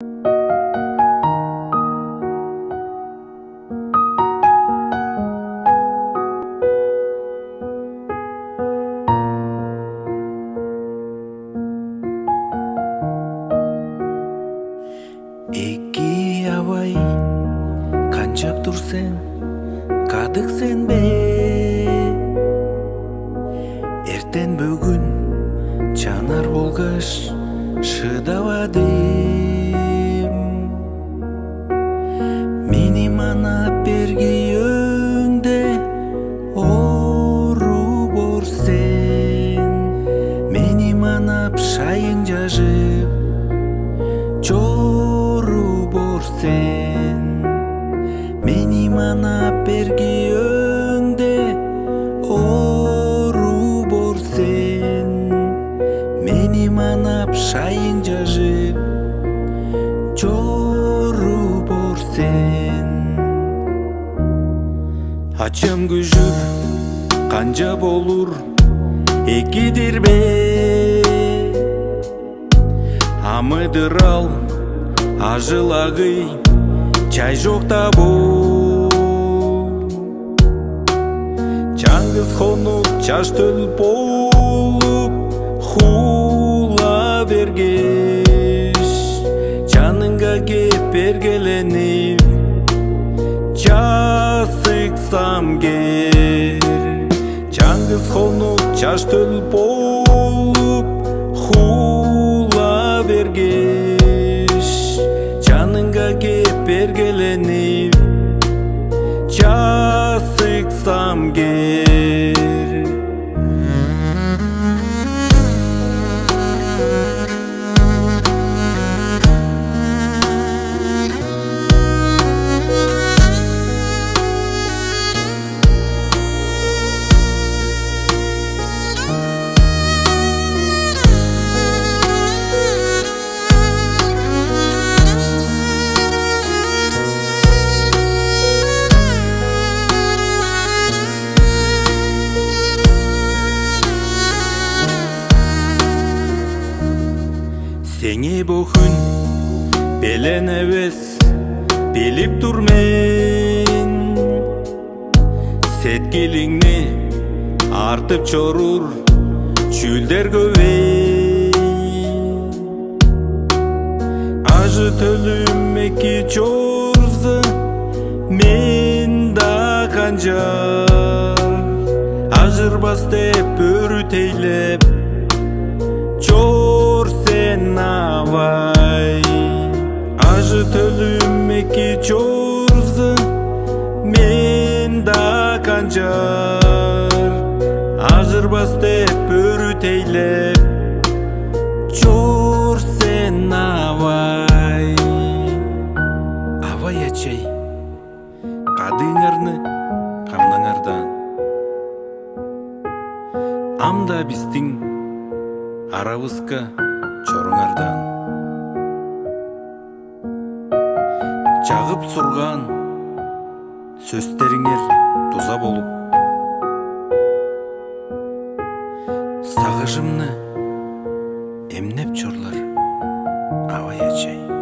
Эки абай канчап турсен кадык сенбе, эртен бүгүн чанар болгоч шыдабадым. Мени манап бергиөңдө оору бор сен, мени манап шайың жашып жору бор сен, мени манап бергиөңдө оору бор сен, мени манап шайың жашып жору бор сен. Ачам күжүп канча болур эки дирбе, амыдырал ажылагый чай жок табу. Чаңгыз хонук чаш төлүп болуп хула бергеш, жаныңга кеп бергеленип жасыксам кер. Чаңгыз хонук чаш төлүп болуп хула бергеш, жаныңга кеп бергеленип жасыксам кер. Сеңе бөхүн белен эбес билип тур мен, сеткилиңни артып чорур чүлдер көбөй. Ажы төлүм эки чорзы мен да канжар, ажырбас деп бөрү тейлеп чор сен абай. Ажы төлүм эки чорзы мен да канжар, ажырбас деп бөрү тейлеп чор сен абай. Абай ачай, кадыыңарны камнаңардан, амда биздин арабызга чоруңардан. Жагып сурган сөздөрүңөр туза болуп, сагышымны эмнеп чорлар абай ачай.